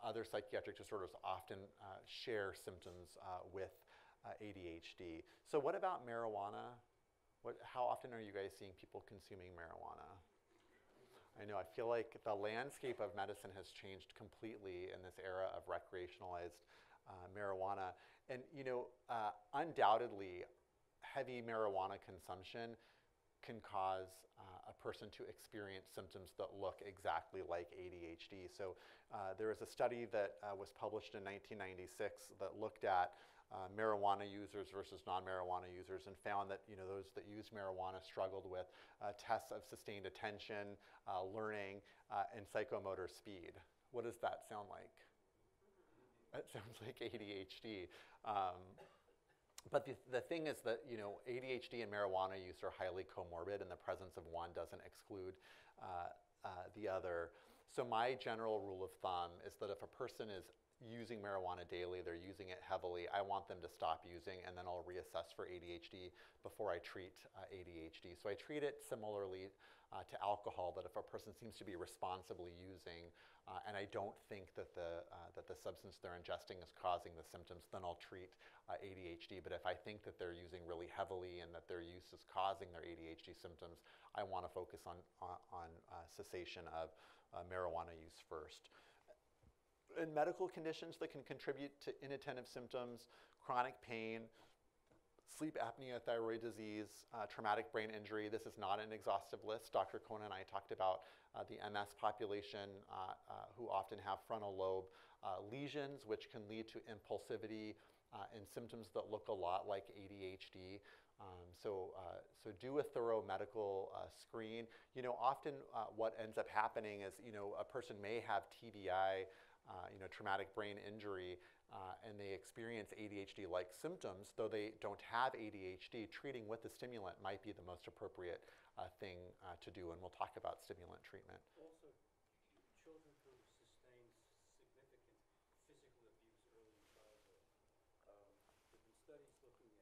Speaker 2: other psychiatric disorders often share symptoms with ADHD. So what about marijuana? How often are you guys seeing people consuming marijuana? I know, I feel like the landscape of medicine has changed completely in this era of recreationalized marijuana. And undoubtedly, heavy marijuana consumption can cause a person to experience symptoms that look exactly like ADHD. So there was a study that was published in 1996 that looked at marijuana users versus non-marijuana users and found that those that used marijuana struggled with tests of sustained attention, learning, and psychomotor speed. What does that sound like? That sounds like ADHD. But the thing is that ADHD and marijuana use are highly comorbid, and the presence of one doesn't exclude the other. So my general rule of thumb is that if a person is using marijuana daily, they're using it heavily, I want them to stop using, and then I'll reassess for ADHD before I treat ADHD. So I treat it similarly to alcohol, that if a person seems to be responsibly using, and I don't think that the substance they're ingesting is causing the symptoms, then I'll treat ADHD. But if I think that they're using really heavily and that their use is causing their ADHD symptoms, I want to focus on cessation of marijuana use first. In medical conditions that can contribute to inattentive symptoms, chronic pain, Sleep apnea, thyroid disease, traumatic brain injury. This is not an exhaustive list. Dr. Cohn and I talked about the MS population who often have frontal lobe lesions, which can lead to impulsivity and symptoms that look a lot like ADHD. So do a thorough medical screen. Often what ends up happening is, a person may have TBI, traumatic brain injury, and they experience ADHD-like symptoms, though they don't have ADHD. Treating with the stimulant might be the most appropriate thing to do, and we'll talk about stimulant treatment.
Speaker 5: Also, children who sustain significant physical abuse early in childhood. There have been studies looking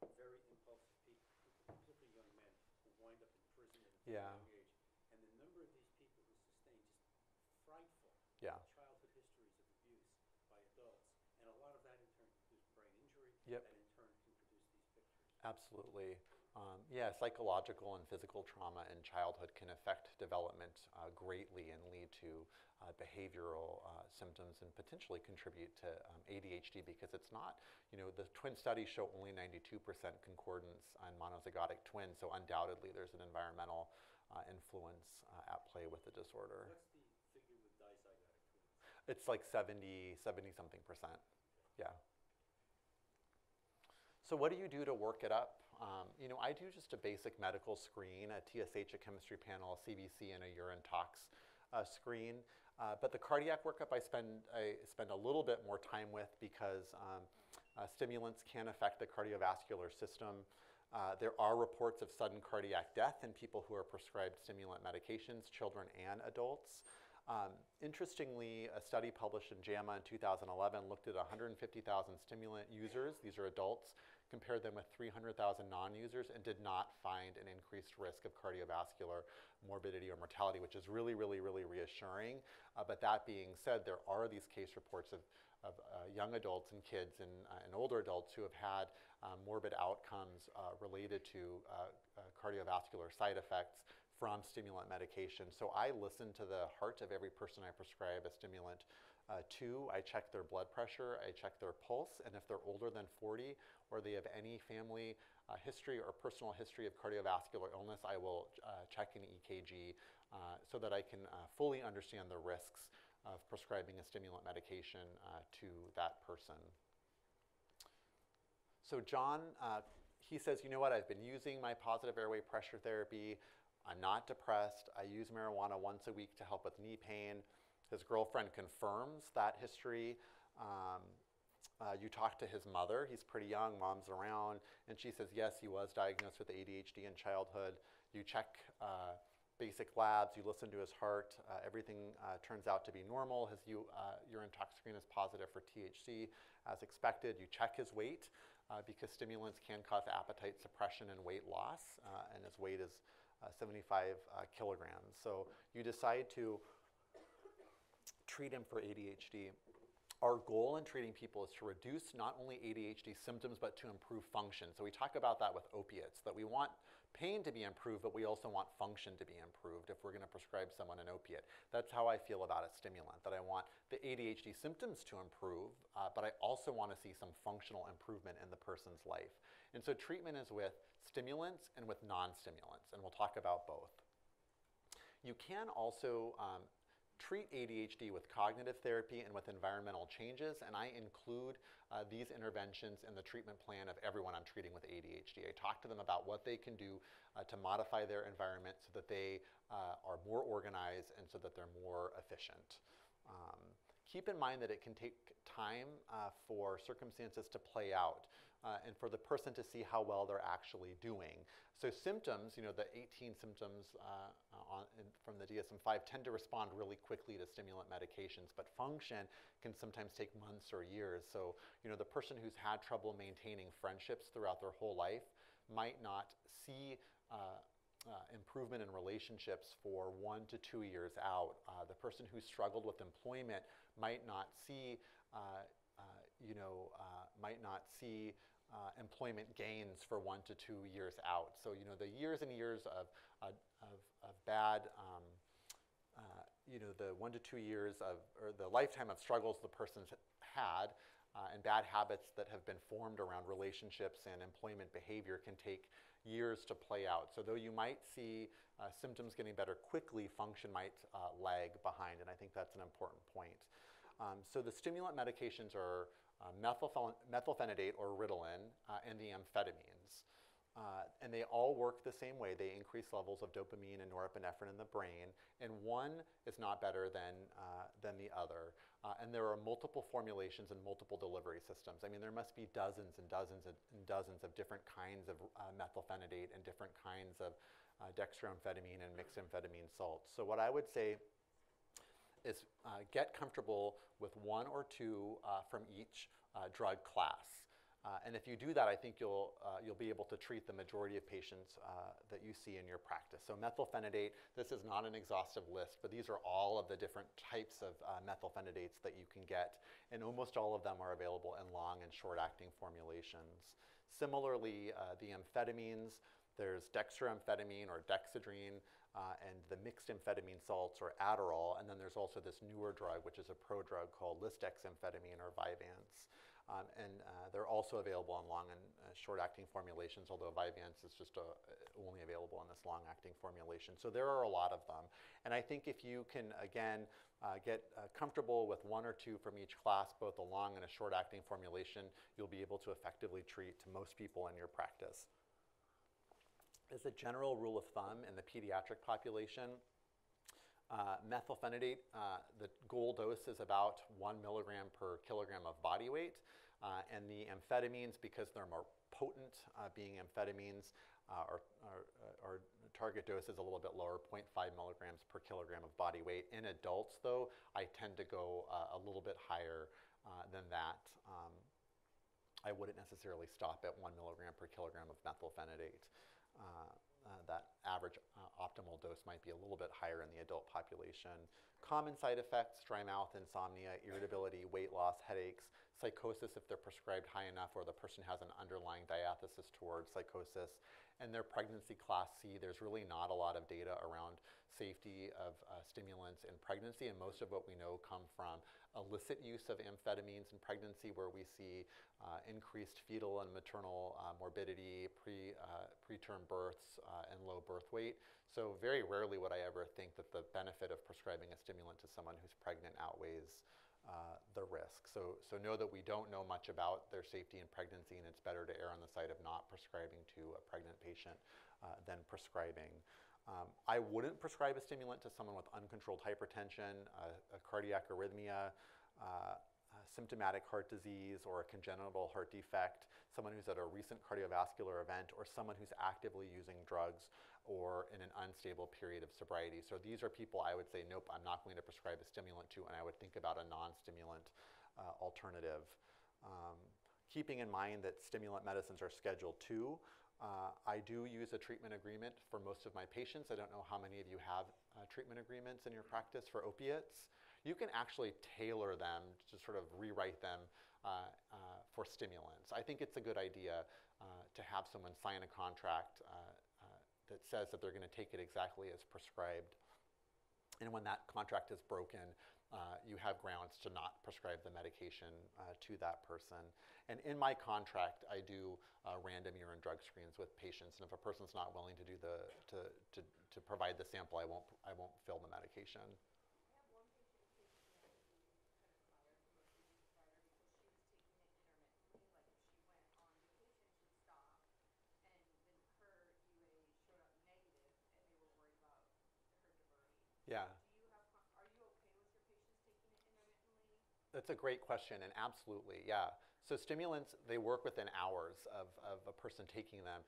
Speaker 5: at very impulsive people, particularly young men, who wind up in prison at a very young age. And the number of these people who sustain just frightful childhood histories of abuse by adults. And a lot of that in turn can produce brain injury, that in turn can produce these pictures.
Speaker 2: Absolutely. Psychological and physical trauma in childhood can affect development greatly and lead to behavioral symptoms and potentially contribute to ADHD, because it's not, the twin studies show only 92% concordance on monozygotic twins, so undoubtedly there's an environmental influence at play with the disorder.
Speaker 5: What's the figure with dizygotic twins?
Speaker 2: It's like 70-something percent. Yeah. So what do you do to work it up? I do just a basic medical screen, a TSH, a chemistry panel, a CBC, and a urine tox screen. But the cardiac workup I spend a little bit more time with, because stimulants can affect the cardiovascular system. There are reports of sudden cardiac death in people who are prescribed stimulant medications, children and adults. Interestingly, a study published in JAMA in 2011 looked at 150,000 stimulant users, these are adults, compared them with 300,000 non-users, and did not find an increased risk of cardiovascular morbidity or mortality, which is really, really, really reassuring. But that being said, there are these case reports of young adults and kids and older adults who have had morbid outcomes related to cardiovascular side effects from stimulant medication. So I listen to the heart of every person I prescribe a stimulant to. I check their blood pressure, I check their pulse, and if they're older than 40 or they have any family history or personal history of cardiovascular illness, I will check an EKG so that I can fully understand the risks of prescribing a stimulant medication to that person. So John, he says, you know what, I've been using my positive airway pressure therapy. I'm not depressed. I use marijuana once a week to help with knee pain. His girlfriend confirms that history. You talk to his mother. He's pretty young, mom's around, and she says, yes, he was diagnosed with ADHD in childhood. You check basic labs, you listen to his heart, everything turns out to be normal. His urine tox screen is positive for THC as expected. You check his weight because stimulants can cause appetite suppression and weight loss, and his weight is 75 kilograms. So you decide to treat him for ADHD. Our goal in treating people is to reduce not only ADHD symptoms, but to improve function. So we talk about that with opiates, that we want pain to be improved, but we also want function to be improved if we're going to prescribe someone an opiate. That's how I feel about a stimulant, that I want the ADHD symptoms to improve, but I also want to see some functional improvement in the person's life. And so treatment is with stimulants and with non-stimulants, and we'll talk about both. You can also treat ADHD with cognitive therapy and with environmental changes, and I include these interventions in the treatment plan of everyone I'm treating with ADHD. I talk to them about what they can do to modify their environment so that they are more organized and so that they're more efficient. Keep in mind that it can take time for circumstances to play out and for the person to see how well they're actually doing. So symptoms, the 18 symptoms from the DSM-5 tend to respond really quickly to stimulant medications, but function can sometimes take months or years. So, the person who's had trouble maintaining friendships throughout their whole life might not see improvement in relationships for 1 to 2 years out. The person who struggled with employment might not see, employment gains for 1 to 2 years out. So, the years and years of bad, the 1 to 2 years or the lifetime of struggles the person's had and bad habits that have been formed around relationships and employment behavior can take years to play out. So though you might see symptoms getting better quickly, function might lag behind, and I think that's an important point. So the stimulant medications are methylphenidate or Ritalin and the amphetamines. And they all work the same way. They increase levels of dopamine and norepinephrine in the brain, and one is not better than the other. And there are multiple formulations and multiple delivery systems. I mean, there must be dozens and dozens and dozens of different kinds of methylphenidate and different kinds of dextroamphetamine and mixed amphetamine salts. So what I would say is get comfortable with one or two from each drug class. And if you do that, I think you'll be able to treat the majority of patients that you see in your practice. So methylphenidate, this is not an exhaustive list, but these are all of the different types of methylphenidates that you can get, and almost all of them are available in long and short-acting formulations. Similarly, the amphetamines, there's dextroamphetamine or dexedrine, and the mixed amphetamine salts or Adderall, and then there's also this newer drug, which is a prodrug called lisdexamphetamine or Vyvanse. They're also available in long and short-acting formulations, although Vyvanse is just only available in this long-acting formulation. So there are a lot of them. And I think if you can, again, get comfortable with one or two from each class, both a long and a short-acting formulation, you'll be able to effectively treat most people in your practice. As a general rule of thumb in the pediatric population, methylphenidate, the goal dose is about 1 milligram per kilogram of body weight. And the amphetamines, because they're more potent, being amphetamines, our target dose is a little bit lower, 0.5 milligrams per kilogram of body weight. In adults, though, I tend to go a little bit higher than that. I wouldn't necessarily stop at 1 milligram per kilogram of methylphenidate. That average optimal dose might be a little bit higher in the adult population. Common side effects: dry mouth, insomnia, irritability, weight loss, headaches, psychosis if they're prescribed high enough or the person has an underlying diathesis towards psychosis. And their pregnancy class C, there's really not a lot of data around safety of stimulants in pregnancy, and most of what we know come from illicit use of amphetamines in pregnancy, where we see increased fetal and maternal morbidity, preterm births, and low birth weight. So very rarely would I ever think that the benefit of prescribing a stimulant to someone who's pregnant outweighs the risk. So know that we don't know much about their safety in pregnancy, and it's better to err on the side of not prescribing to a pregnant patient than prescribing. I wouldn't prescribe a stimulant to someone with uncontrolled hypertension, a cardiac arrhythmia, symptomatic heart disease, or a congenital heart defect, someone who's at a recent cardiovascular event, or someone who's actively using drugs or in an unstable period of sobriety. So these are people I would say, nope, I'm not going to prescribe a stimulant to, and I would think about a non-stimulant alternative. Keeping in mind that stimulant medicines are Schedule II, I do use a treatment agreement for most of my patients. I don't know how many of you have treatment agreements in your practice for opiates. You can actually tailor them to sort of rewrite them for stimulants. I think it's a good idea to have someone sign a contract that says that they're going to take it exactly as prescribed. And when that contract is broken, you have grounds to not prescribe the medication to that person. And in my contract, I do random urine drug screens with patients. And if a person's not willing to do to provide the sample, I won't fill the medication. Yeah.
Speaker 4: Are you okay with your patients taking it intermittently?
Speaker 2: That's a great question, and absolutely, yeah. So stimulants, they work within hours of a person taking them.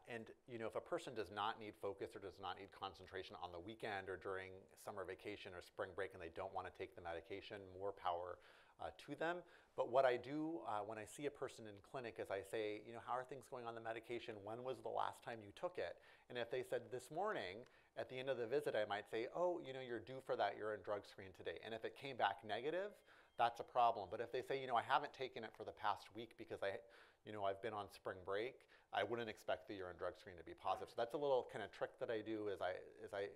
Speaker 2: And if a person does not need focus or does not need concentration on the weekend or during summer vacation or spring break and they don't want to take the medication, more power to them. But what I do when I see a person in clinic is I say, how are things going on the medication? When was the last time you took it? And if they said this morning, at the end of the visit, I might say, oh, you're due for that urine drug screen today. And if it came back negative, that's a problem. But if they say, I haven't taken it for the past week because I've been on spring break, I wouldn't expect the urine drug screen to be positive. So that's a little kind of trick that I do is I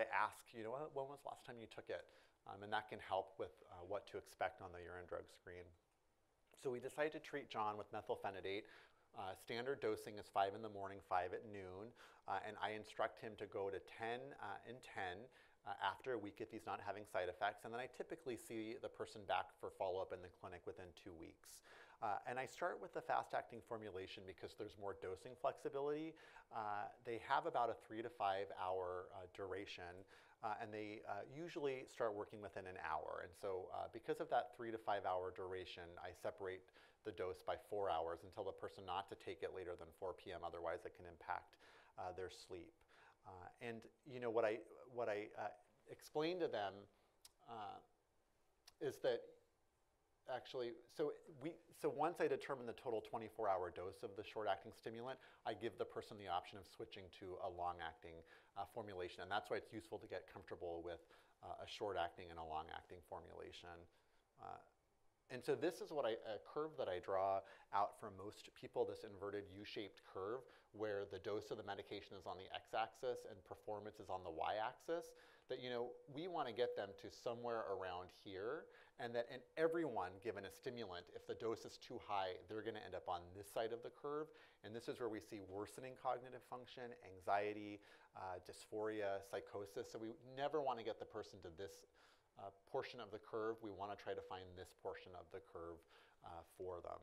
Speaker 2: ask, when was the last time you took it? and that can help with what to expect on the urine drug screen. So we decided to treat John with methylphenidate. Standard dosing is 5 in the morning, 5 at noon, and I instruct him to go to 10 and 10 after a week if he's not having side effects, and then I typically see the person back for follow-up in the clinic within 2 weeks. And I start with the fast-acting formulation because there's more dosing flexibility. They have about a 3 to 5 hour duration, and they usually start working within an hour. And so because of that 3 to 5 hour duration, I separate the dose by 4 hours and tell the person not to take it later than 4 p.m. Otherwise, it can impact their sleep. And you know what I explain to them is that actually, so once I determine the total 24-hour dose of the short-acting stimulant, I give the person the option of switching to a long-acting formulation, and that's why it's useful to get comfortable with a short-acting and a long-acting formulation. And so this is what a curve that I draw out for most people, this inverted U-shaped curve where the dose of the medication is on the x-axis and performance is on the y-axis, that we want to get them to somewhere around here, and that in everyone given a stimulant, if the dose is too high, they're going to end up on this side of the curve, and this is where we see worsening cognitive function, anxiety, dysphoria, psychosis. So we never want to get the person to this portion of the curve. We want to try to find this portion of the curve for them.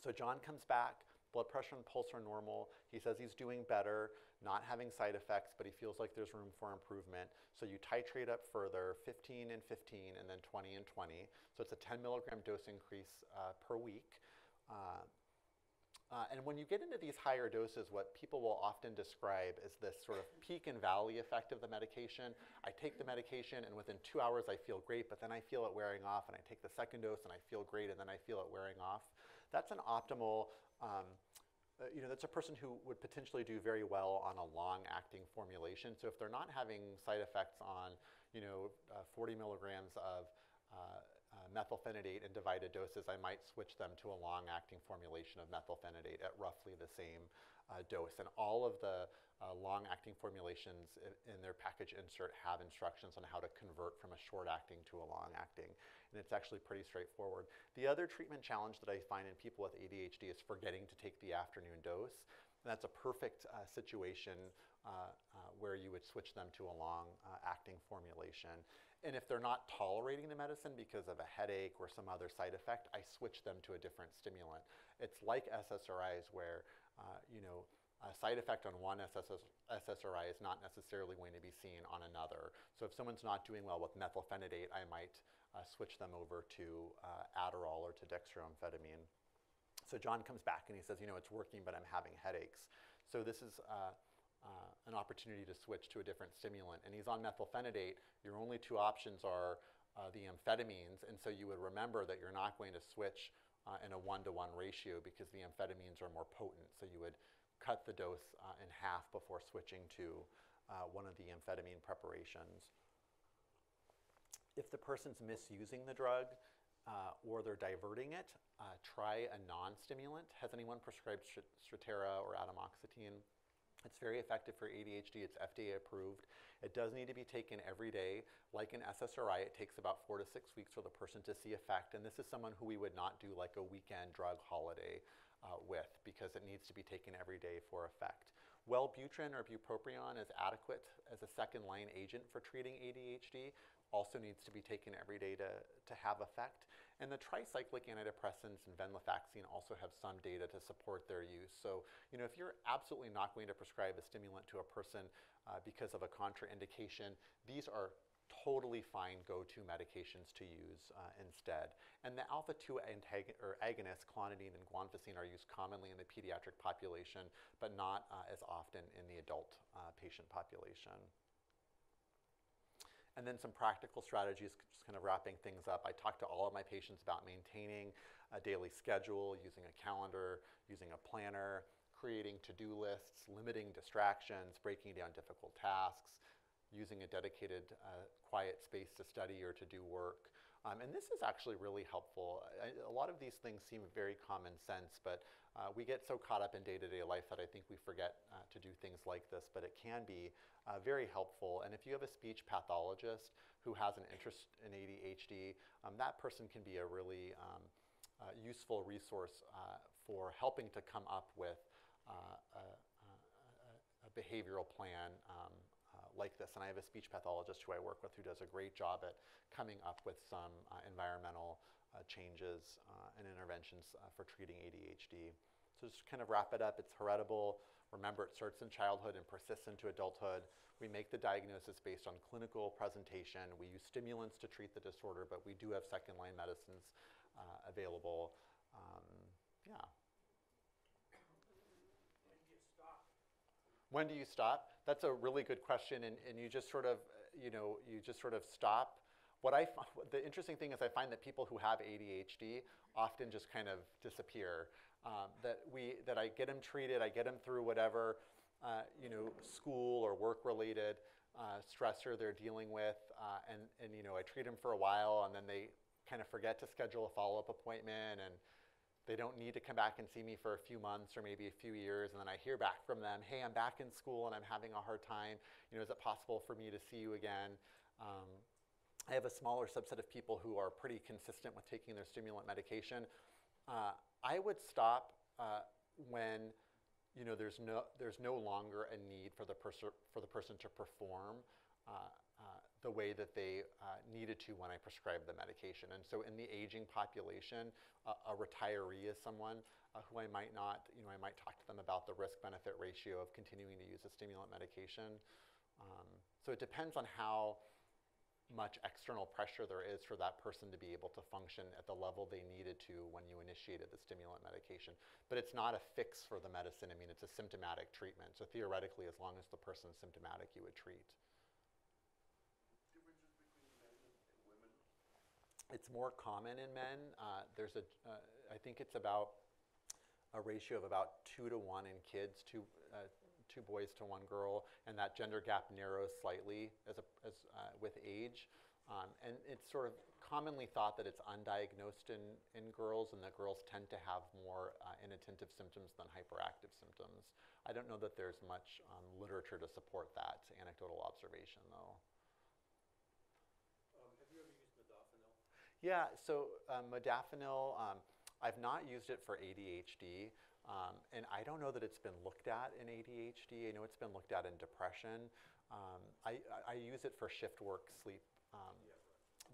Speaker 2: So John comes back, blood pressure and pulse are normal. He says he's doing better, not having side effects, but he feels like there's room for improvement. So you titrate up further, 15 and 15, and then 20 and 20. So it's a 10 milligram dose increase per week. And when you get into these higher doses, what people will often describe is this sort of peak and valley effect of the medication. I take the medication, and within 2 hours I feel great, but then I feel it wearing off, and I take the second dose, and I feel great, and then I feel it wearing off. That's an optimal, that's a person who would potentially do very well on a long-acting formulation. So if they're not having side effects on, 40 milligrams of methylphenidate in divided doses, I might switch them to a long-acting formulation of methylphenidate at roughly the same dose. And all of the long-acting formulations in their package insert have instructions on how to convert from a short-acting to a long-acting. And it's actually pretty straightforward. The other treatment challenge that I find in people with ADHD is forgetting to take the afternoon dose. And that's a perfect situation where you would switch them to a long-acting formulation. And if they're not tolerating the medicine because of a headache or some other side effect, I switch them to a different stimulant. It's like SSRIs where, a side effect on one SSRI is not necessarily going to be seen on another. So if someone's not doing well with methylphenidate, I might switch them over to Adderall or to dextroamphetamine. So John comes back and he says, it's working, but I'm having headaches. So this is an opportunity to switch to a different stimulant. And he's on methylphenidate. Your only two options are the amphetamines. And so you would remember that you're not going to switch in a 1-to-1 ratio because the amphetamines are more potent. So you would cut the dose in half before switching to one of the amphetamine preparations. If the person's misusing the drug or they're diverting it, try a non-stimulant. Has anyone prescribed Strattera or atomoxetine? It's very effective for ADHD. It's FDA approved. It does need to be taken every day. Like an SSRI, it takes about 4 to 6 weeks for the person to see effect. And this is someone who we would not do like a weekend drug holiday with because it needs to be taken every day for effect. Wellbutrin or bupropion is adequate as a second-line agent for treating ADHD. Also needs to be taken every day to have effect. And the tricyclic antidepressants and venlafaxine also have some data to support their use. So, if you're absolutely not going to prescribe a stimulant to a person because of a contraindication, these are totally fine go-to medications to use instead. And the alpha-2 agonists, clonidine and guanfacine, are used commonly in the pediatric population, but not as often in the adult patient population. And then some practical strategies, just kind of wrapping things up. I talk to all of my patients about maintaining a daily schedule, using a calendar, using a planner, creating to-do lists, limiting distractions, breaking down difficult tasks, using a dedicated quiet space to study or to do work. And this is actually really helpful. A lot of these things seem very common sense, but we get so caught up in day-to-day life that I think we forget to do things like this, but it can be very helpful. And if you have a speech pathologist who has an interest in ADHD, that person can be a really useful resource for helping to come up with a behavioral plan like this. And I have a speech pathologist who I work with who does a great job at coming up with some environmental changes and interventions for treating ADHD. So just to kind of wrap it up, it's heritable. Remember, it starts in childhood and persists into adulthood. We make the diagnosis based on clinical presentation. We use stimulants to treat the disorder, but we do have second-line medicines available. Yeah. When do you stop? That's a really good question, and you just sort of, you just sort of stop. The interesting thing is I find that people who have ADHD often just kind of disappear. That I get them treated, I get them through whatever, school or work-related stressor they're dealing with, and I treat them for a while, and then they kind of forget to schedule a follow-up appointment, and they don't need to come back and see me for a few months or maybe a few years, and then I hear back from them, hey, I'm back in school and I'm having a hard time. Is it possible for me to see you again? I have a smaller subset of people who are pretty consistent with taking their stimulant medication. I would stop when there's no longer a need for the person to perform the way that they needed to when I prescribed the medication. And so in the aging population, a retiree is someone who I might not, I might talk to them about the risk-benefit ratio of continuing to use a stimulant medication. So it depends on how much external pressure there is for that person to be able to function at the level they needed to when you initiated the stimulant medication. But it's not a fix for the medicine. I mean, it's a symptomatic treatment. So theoretically, as long as the person's symptomatic, you would treat.
Speaker 3: Differences between men and women?
Speaker 2: It's more common in men. I think it's about a ratio of about 2 to 1 in kids, two boys to 1 girl, and that gender gap narrows slightly with age. And it's sort of commonly thought that it's undiagnosed in girls, and that girls tend to have more inattentive symptoms than hyperactive symptoms. I don't know that there's much literature to support that anecdotal observation, though.
Speaker 5: Have you ever used modafinil?
Speaker 2: Yeah, so modafinil, I've not used it for ADHD. And I don't know that it's been looked at in ADHD. I know it's been looked at in depression. I use it for shift work sleep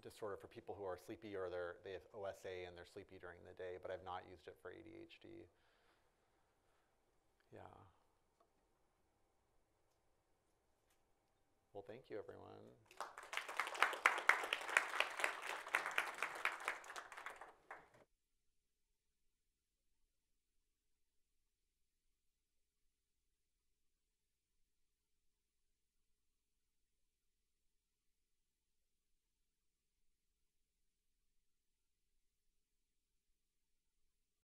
Speaker 2: disorder for people who are sleepy or they have OSA and they're sleepy during the day, but I've not used it for ADHD. Yeah. Well, thank you, everyone.